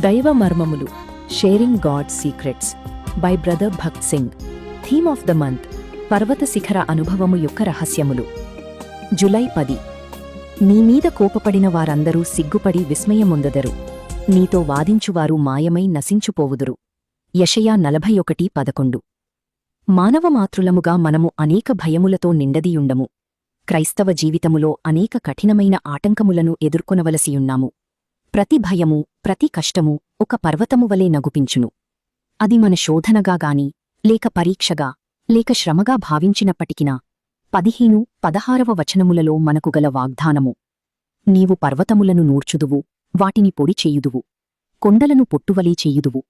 దైవ మర్మములు sharing God secrets by brother Bakht Singh. Theme of the month పర్వత శిఖర అనుభవము యొక్క రహస్యములు. జులై 10. నీమీద కోపపడిన వారందరూ సిగ్గుపడి విస్మయముందెదరు, నీతో వాదించువారు మాయమై నశించుపోవుదురు. యెషయా 41:11. మానవమాతృలముగా మనము అనేక భయములతో నిండదియుండము. క్రైస్తవ జీవితములో అనేక కఠినమైన ఆటంకములను ఎదుర్కొనవలసియున్నాము. ప్రతి భయము, ప్రతి కష్టము ఒక పర్వతము వలె నగుపించును. అది మన శోధనగా గాని, లేక పరీక్షగా, లేక శ్రమగా భావించినప్పటికినా 15-16 వచనములలో మనకు గల వాగ్దానము: నీవు పర్వతములను నూర్చుదువు, వాటిని పొడి చేయుదువు, కొండలను పొట్టువలే చేయుదువు.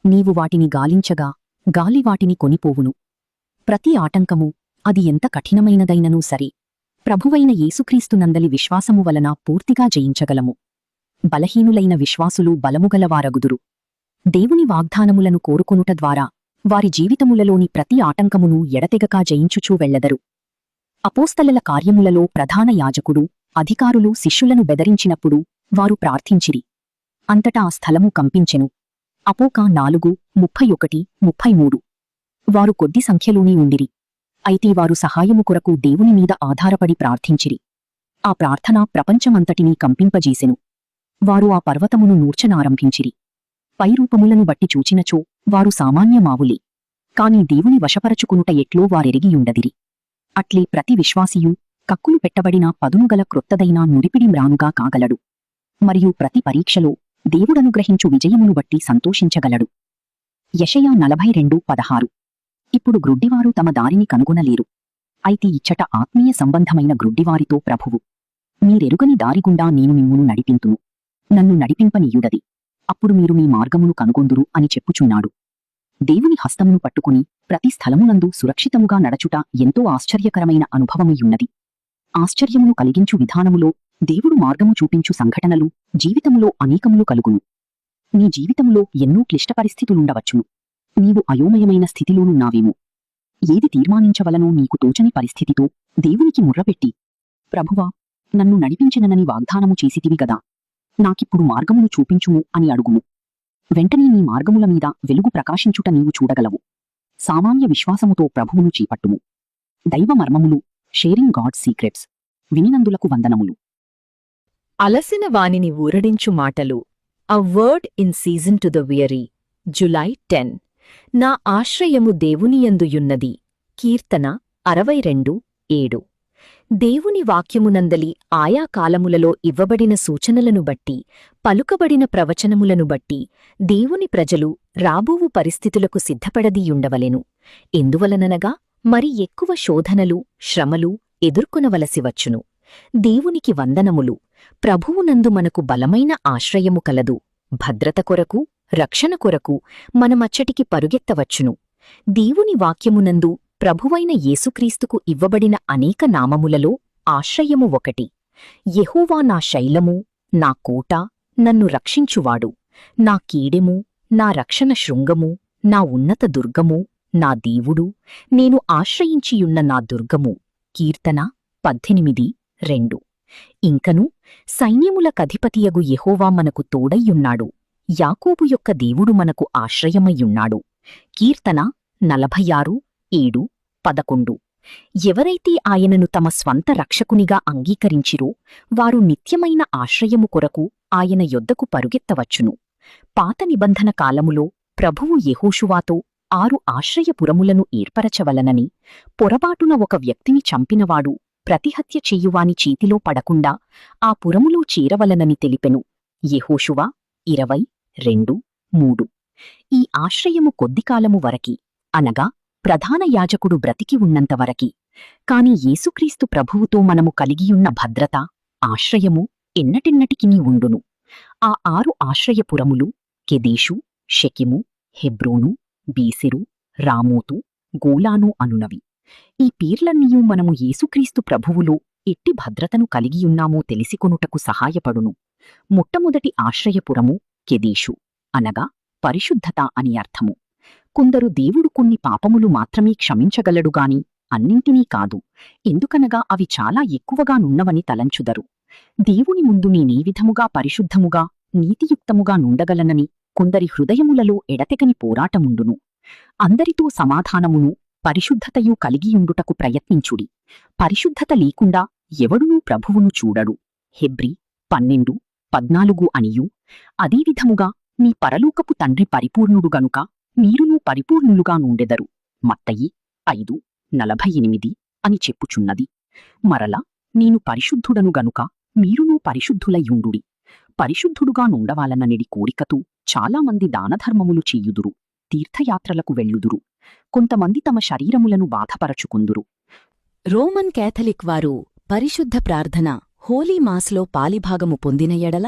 నీవు వాటిని గాలించగా గాలి వాటిని కొనిపోవును. ప్రతి ఆటంకము, అది ఎంత కఠినమైనదైననూ సరే, ప్రభువైన యేసుక్రీస్తునందలి విశ్వాసము వలన పూర్తిగా జయించగలము. బలహీనులైన విశ్వాసులు బలముగలవారగుదురు. దేవుని వాగ్దానములను కోరుకొనుట ద్వారా వారి జీవితములలోని ప్రతి ఆటంకమును ఎడతెగక జయించుచూ వెళ్లెదరు. అపోస్తలుల కార్యములలో ప్రధాన యాజకుడు, అధికారులు శిష్యులను బెదరించినప్పుడు వారు ప్రార్థించిరి. అంతటా ఆ స్థలము కంపించెను. అపోక 4:31-33. వారు కొద్ది సంఖ్యలోనే ఉండిరి. అయితే వారు సహాయము కొరకు దేవుని మీద ఆధారపడి ప్రార్థించిరి. ఆ ప్రార్థన ప్రపంచమంతటినీ కంపింపజేసెను. వారు ఆ పర్వతమును నూర్చనారంభించిరి. పైరూపములను బట్టి చూచినచో వారు సామాన్యమావులే, కాని దేవుని వశపరచుకునుట ఎట్లో వారెరిగియుండదిరి. అట్లే ప్రతి విశ్వాసియు కక్కులు పెట్టబడిన పదునుగల క్రొత్తదైన నుడిపిడి మ్రానుగా కాగలడు. మరియు ప్రతి పరీక్షలో దేవుడనుగ్రహించు విజయమును బట్టి సంతోషించగలడు. యెషయా 42:16. ఇప్పుడు గ్రుడ్డివారు తమ దారిని కనుగొనలేరు. అయితే ఇచ్చట ఆత్మీయ సంబంధమైన గ్రుడ్డివారితో ప్రభువు: మీరెరుగని దారిగుండా నేను మిమ్మును నడిపింతును, నన్ను నడిపింపనీయుడది, అప్పుడు మీరు మీ మార్గమును కనుగొందురు అని చెప్పుచున్నాడు. దేవుని హస్తమును పట్టుకుని ప్రతి స్థలమునందు సురక్షితముగా నడచుట ఎంతో ఆశ్చర్యకరమైన అనుభవముయున్నది. ఆశ్చర్యమును కలిగించు విధానములో దేవుడు మార్గము చూపించు సంఘటనలు జీవితములో అనేకములు కలుగును. నీ జీవితములో ఎన్నో క్లిష్ట పరిస్థితులుండవచ్చును. నీవు అయోమయమైన స్థితిలోనున్నావేమో. ఏది తీర్మానించవలనో నీకు తోచని పరిస్థితితో దేవునికి ముర్రపెట్టి, ప్రభువా, నన్ను నడిపించెనని వాగ్దానము చేసితివి గదా, నాకిప్పుడు మార్గమును చూపించుము అని అడుగుము. వెంటనే నీ మార్గముల మీద వెలుగు ప్రకాశించుట నీవు చూడగలవు. సామాన్య విశ్వాసముతో ప్రభువును చేపట్టుము. దైవ మర్మములు షేరింగ్ గాడ్ సీక్రెట్స్. వినినందులకు వందనములు. అలసిన వానిని ఊరడించు మాటలు. A word in season to the weary. July 10. నా ఆశ్రయము దేవునియందుయున్నది. కీర్తన 62:7. దేవుని వాక్యమునందలి ఆయా కాలములలో ఇవ్వబడిన సూచనలను బట్టి, పలుకబడిన ప్రవచనములను బట్టి దేవుని ప్రజలు రాబోవు పరిస్థితులకు సిద్ధపడదీయుండవలెను. ఎందువలననగా మరి ఎక్కువ శోధనలు, శ్రమలు ఎదుర్కొనవలసివచ్చును. దేవునికి వందనములు. ప్రభువునందు మనకు బలమైన ఆశ్రయము కలదు. భద్రత కొరకు, రక్షణ కొరకు మనమచ్చటికి పరుగెత్తవచ్చును. దేవుని వాక్యమునందు ప్రభువైన యేసుక్రీస్తుకు ఇవ్వబడిన అనేక నామములలో ఆశ్రయము ఒకటి. యెహోవా నా శైలము, నా కోట, నన్ను రక్షించువాడు, నా కీడెము, నా రక్షణ శృంగము, నా ఉన్నత దుర్గము, నా దేవుడు, నేను ఆశ్రయించియున్న నా దుర్గము. కీర్తన 18:2. ఇంకను సైన్యములకధిపతియగు యెహోవా మనకు తోడయ్యున్నాడు. యాకోబు యొక్క దేవుడు మనకు ఆశ్రయమయ్యున్నాడు. కీర్తన 46:7-11. ఎవరైతే ఆయనను తమ స్వంత రక్షకునిగా అంగీకరించిరో వారు నిత్యమైన ఆశ్రయము కొరకు ఆయన యొద్దకు పరుగెత్తవచ్చును. పాత నిబంధన కాలములో ప్రభువు యెహోషువాతో 6 ఆశ్రయపురములను ఏర్పరచవలనని, పొరబాటున ఒక వ్యక్తిని చంపినవాడు ప్రతిహత్య చెయ్యువాని చేతిలో పడకుండా ఆ పురములో చేరవలనని తెలిపెను. యెహోషువ 20:2-3. ఈ ఆశ్రయము కొద్దికాలము వరకి, అనగా ప్రధాన యాజకుడు బ్రతికి ఉన్నంతవరకి. కాని యేసుక్రీస్తు ప్రభువుతో మనము కలిగియున్న భద్రత, ఆశ్రయము ఎన్నటెన్నటికినీ ఉండును. ఆ 6 ఆశ్రయపురములు కెదెషు, షెకెము, హెబ్రోను, బేసెరు, రామోతు, గోలాను అనునవి. ఈ పేర్లన్నీయూ మనము యేసుక్రీస్తు ప్రభువులో ఎట్టి భద్రతను కలిగియున్నామో తెలిసికొనుటకు సహాయపడును. మొట్టమొదటి ఆశ్రయపురము కెదెషు, అనగా పరిశుద్ధత అని అర్థము. కొందరు దేవుడు కొన్ని పాపములు మాత్రమే క్షమించగలడుగాని అన్నింటినీ కాదు, ఎందుకనగా అవి చాలా ఎక్కువగా నున్నవని తలంచుదరు. దేవుని ముందు నేనే విధముగా పరిశుద్ధముగా నీతియుక్తముగా నుండగలనని కొందరి హృదయములలో ఎడతెగని పోరాటముండును. అందరితో సమాధానమును పరిశుద్ధతయు కలిగియుండుటకు ప్రయత్నించుడి. పరిశుద్ధత లేకుండా ఎవడునూ ప్రభువును చూడడు. హెబ్రీ 12:14 అనియు, అదేవిధముగా మీ పరలోకపు తండ్రి పరిపూర్ణుడు గనుక మీరునూ పరిపూర్ణులుగా నుండెదరు. మత్తయి 5:48 అని చెప్పుచున్నది. మరల, నేను పరిశుద్ధుడను గనుక మీరునూ పరిశుద్ధులయ్యుండుడి. పరిశుద్ధుడుగా నుండవాలననిడి కోరికతో చాలామంది దానధర్మములు చెయ్యుదురు, తీర్థయాత్రలకు వెళ్ళుదురు. కొంతమంది తమ శరీరములను బాధపరచుకుందురు. రోమన్ కేథలిక్ వారు పరిశుద్ధ ప్రార్థన హోలీ మాస్లో పాలిభాగము పొందిన ఎడల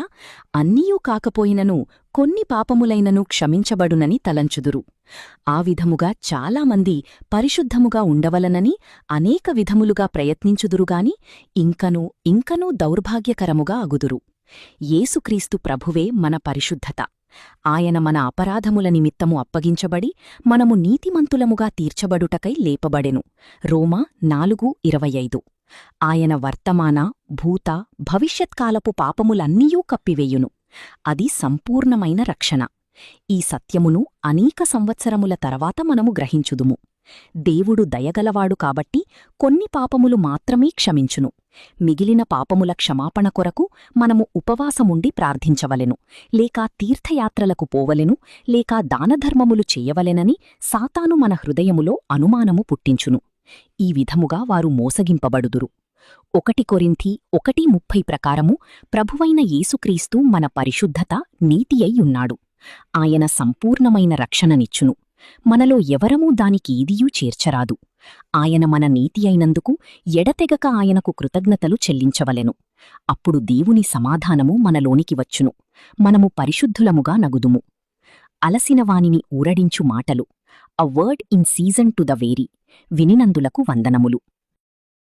అన్నీయూ కాకపోయినను కొన్ని పాపములైనను క్షమించబడునని తలంచుదురు. ఆ విధముగా చాలామంది పరిశుద్ధముగా ఉండవలనని అనేక విధములుగా ప్రయత్నించుదురుగాని ఇంకనూ దౌర్భాగ్యకరముగా అగుదురు. యేసుక్రీస్తు ప్రభువే మన పరిశుద్ధత. ఆయన మన అపరాధముల నిమిత్తము అప్పగించబడి మనము నీతిమంతులముగా తీర్చబడుటకై లేపబడెను. రోమా 4:25. ఆయన వర్తమాన, భూత, భవిష్యత్కాలపు పాపములన్నీయూ కప్పివేయును. అది సంపూర్ణమైన రక్షణ. ఈ సత్యమును అనేక సంవత్సరముల తర్వాత మనము గ్రహించుదుము. దేవుడు దయగలవాడు కాబట్టి కొన్ని పాపములు మాత్రమే క్షమించును. మిగిలిన పాపముల క్షమాపణ కొరకు మనము ఉపవాసముండి ప్రార్థించవలెను, లేక తీర్థయాత్రలకు పోవలెను, లేక దానధర్మములు చెయ్యవలెనని సాతాను మన హృదయములో అనుమానము పుట్టించును. ఈ విధముగా వారు మోసగింపబడుదురు. 1 కొరింథీ 1:30 ప్రకారము ప్రభువైన యేసుక్రీస్తు మన పరిశుద్ధత, నీతి అయ్యున్నాడు. ఆయన సంపూర్ణమైన రక్షణనిచ్చును. మనలో ఎవరమూ దానికేదియూ చేర్చరాదు. ఆయన మన నీతి అయినందుకు ఎడతెగక ఆయనకు కృతజ్ఞతలు చెల్లించవలెను. అప్పుడు దేవుని సమాధానము మనలోనికి వచ్చును. మనము పరిశుద్ధులముగా నగుదుము. అలసిన వానిని ఊరడించు మాటలు. A word in season to the weary. వినినందులకు వందనములు.